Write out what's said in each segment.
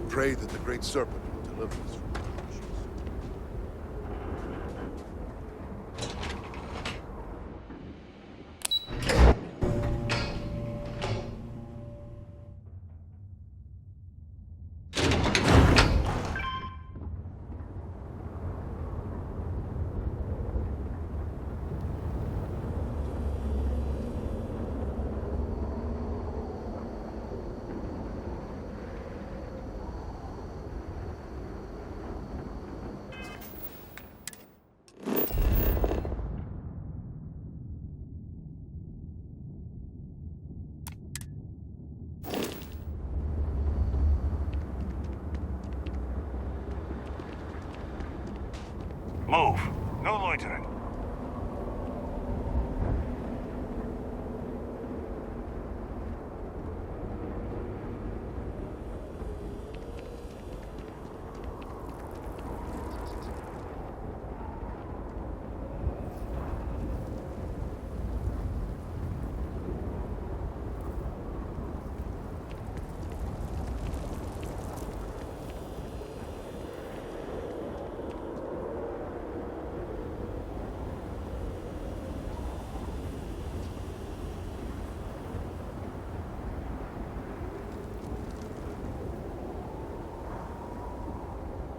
pray that the Great Serpent will deliver us from our issues. Move. No loitering.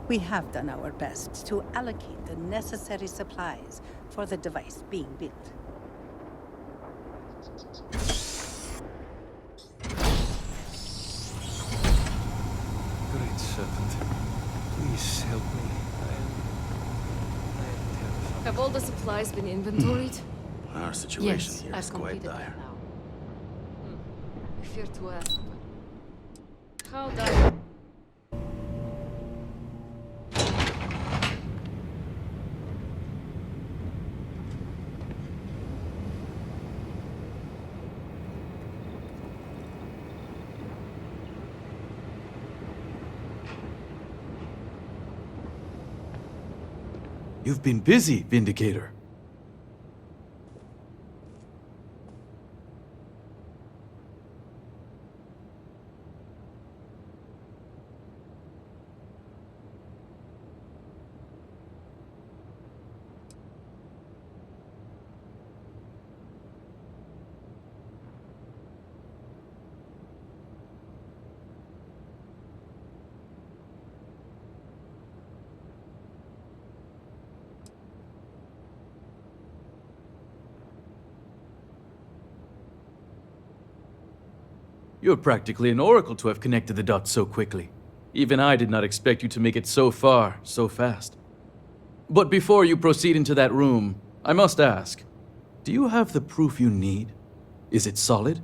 We have done our best to allocate the necessary supplies for the device being built. Great Serpent, please help me. I am terrified. Have all the supplies been inventoried? Our situation Yes, here I've is quite completed dire. that now. I fear to ask, but how dire? You've been busy, Vindicator. You're practically an oracle to have connected the dots so quickly. Even I did not expect you to make it so far, so fast. But before you proceed into that room, I must ask, do you have the proof you need? Is it solid?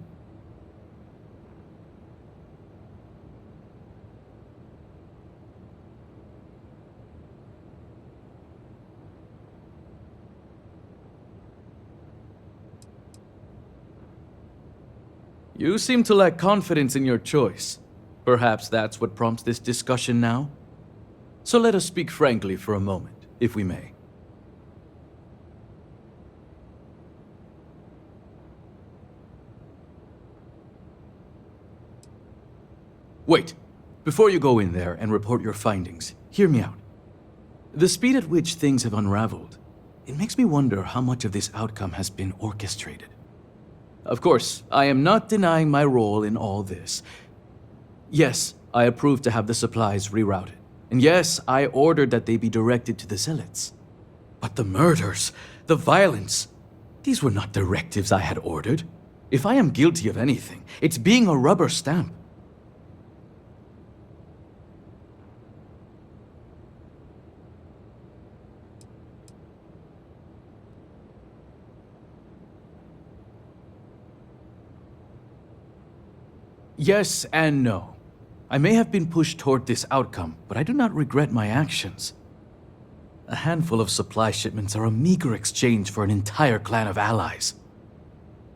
You seem to lack confidence in your choice. Perhaps that's what prompts this discussion now? So let us speak frankly for a moment, if we may. Wait. Before you go in there and report your findings, hear me out. The speed at which things have unraveled, it makes me wonder how much of this outcome has been orchestrated. Of course, I am not denying my role in all this. Yes, I approved to have the supplies rerouted. And yes, I ordered that they be directed to the zealots. But the murders, the violence, these were not directives I had ordered. If I am guilty of anything, it's being a rubber stamp. Yes and no. I may have been pushed toward this outcome, but I do not regret my actions. A handful of supply shipments are a meager exchange for an entire clan of allies.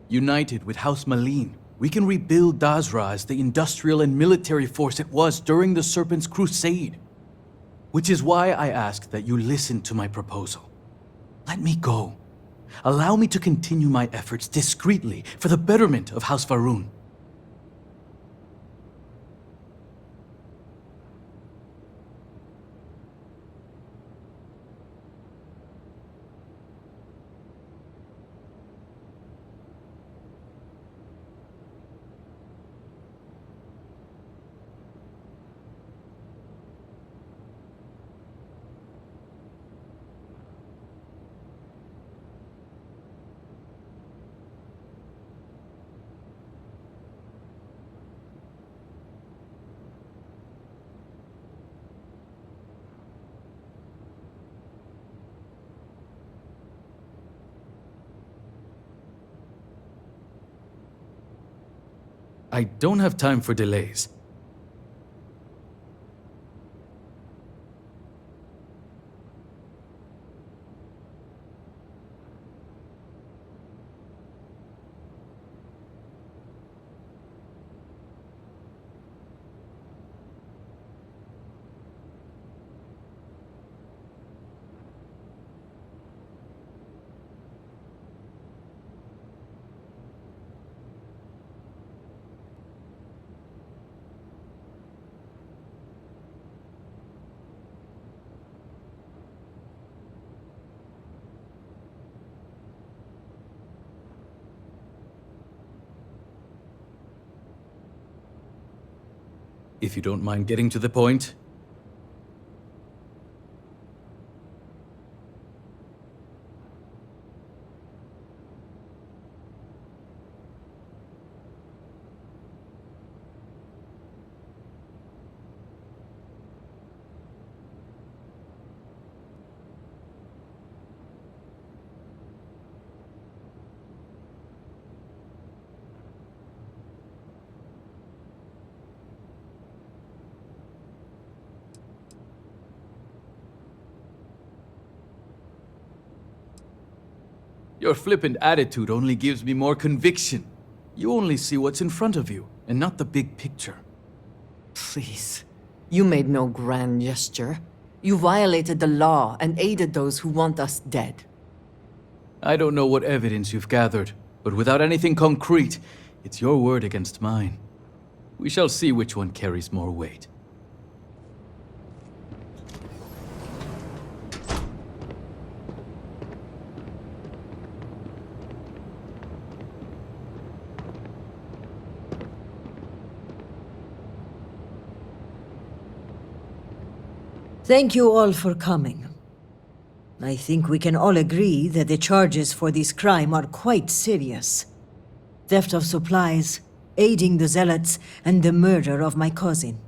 United with House Malene, we can rebuild Dazra as the industrial and military force it was during the Serpent's crusade. Which is why I ask that you listen to my proposal. Let me go. Allow me to continue my efforts discreetly for the betterment of House Va'ruun. I don't have time for delays. If you don't mind getting to the point. Your flippant attitude only gives me more conviction. You only see what's in front of you, and not the big picture. Please. You made no grand gesture. You violated the law and aided those who want us dead. I don't know what evidence you've gathered, but without anything concrete, it's your word against mine. We shall see which one carries more weight. Thank you all for coming. I think we can all agree that the charges for this crime are quite serious. Theft of supplies, aiding the Zealots, and the murder of my cousin.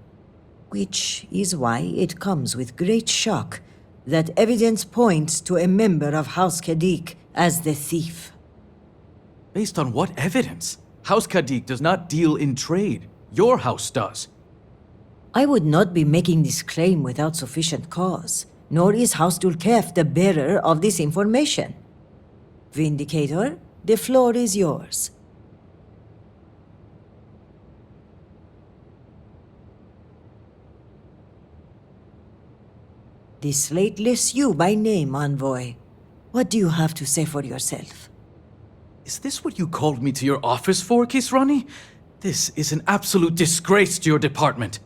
Which is why it comes with great shock that evidence points to a member of House Kadik as the thief. Based on what evidence? House Kadik does not deal in trade. Your house does. I would not be making this claim without sufficient cause, nor is House Dulkef the bearer of this information. Vindicator, the floor is yours. The slate lists you by name, Envoy. What do you have to say for yourself? Is this what you called me to your office for, Kisrani? This is an absolute disgrace to your department.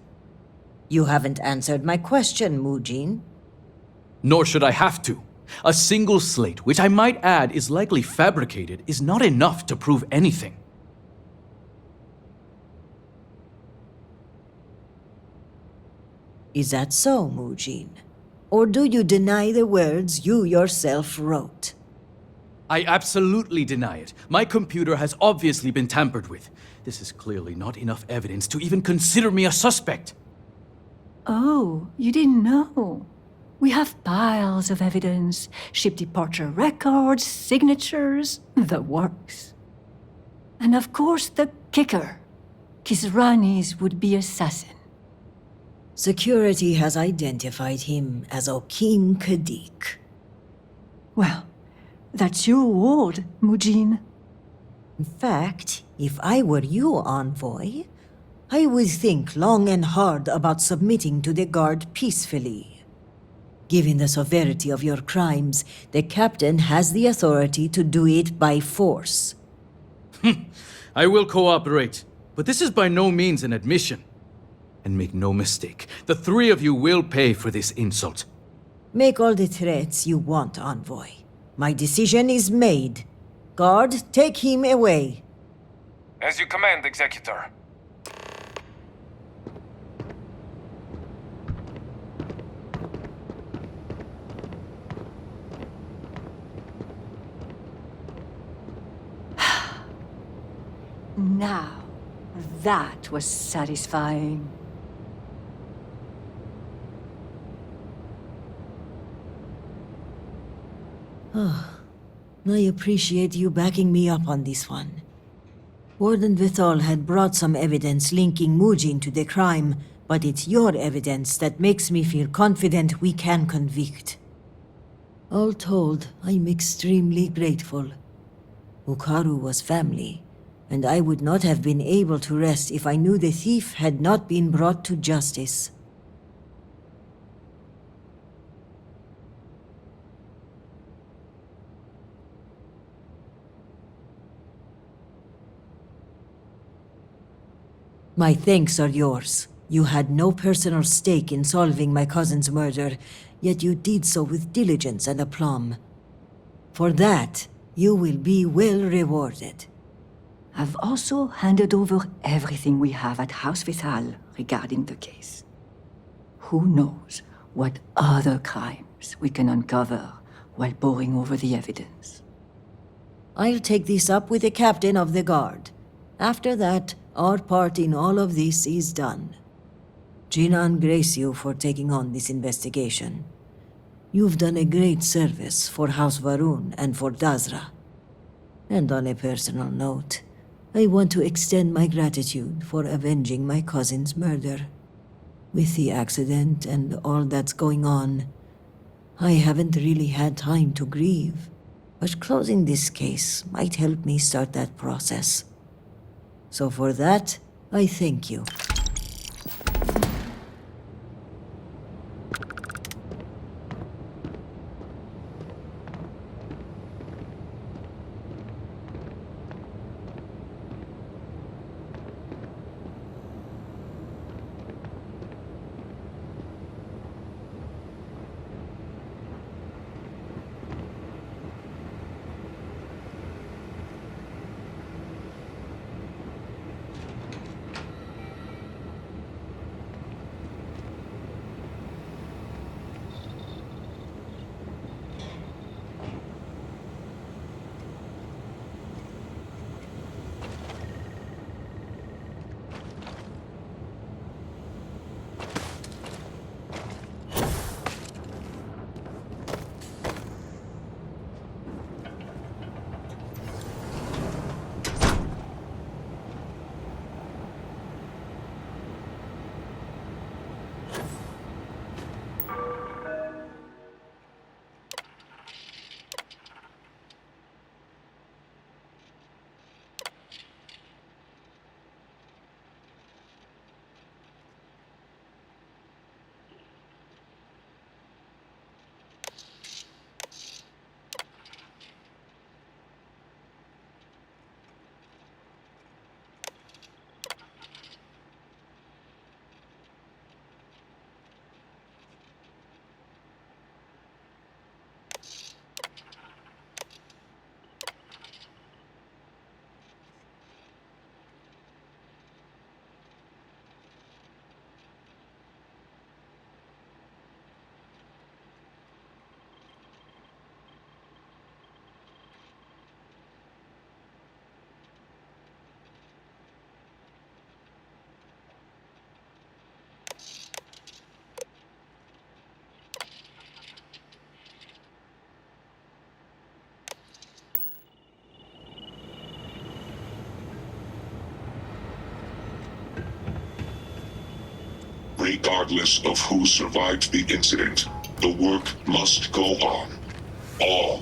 You haven't answered my question, Mujin. Nor should I have to. A single slate, which I might add is likely fabricated, is not enough to prove anything. Is that so, Mujin? Or do you deny the words you yourself wrote? I absolutely deny it. My computer has obviously been tampered with. This is clearly not enough evidence to even consider me a suspect. Oh, you didn't know. We have piles of evidence, ship departure records, signatures, the works. And of course the kicker, Kisrani's would-be assassin. Security has identified him as Okin Kadik. Well, that's your ward, Mujin. In fact, if I were you, Envoy, I would think long and hard about submitting to the guard peacefully. Given the severity of your crimes, the captain has the authority to do it by force. I will cooperate, but this is by no means an admission. And make no mistake, the three of you will pay for this insult. Make all the threats you want, Envoy. My decision is made. Guard, take him away. As you command, Executor. Now, that was satisfying. I appreciate you backing me up on this one. Warden Vithal had brought some evidence linking Mujin to the crime, but it's your evidence that makes me feel confident we can convict. All told, I'm extremely grateful. Ukaru was family, and I would not have been able to rest if I knew the thief had not been brought to justice. My thanks are yours. You had no personal stake in solving my cousin's murder, yet you did so with diligence and aplomb. For that, you will be well rewarded. I've also handed over everything we have at House Vital regarding the case. Who knows what other crimes we can uncover while poring over the evidence. I'll take this up with the captain of the guard. After that, our part in all of this is done. Jinan grace you for taking on this investigation. You've done a great service for House Varun and for Dazra. And on a personal note, I want to extend my gratitude for avenging my cousin's murder. With the accident and all that's going on, I haven't really had time to grieve, but closing this case might help me start that process. So for that, I thank you. Regardless of who survived the incident, the work must go on. All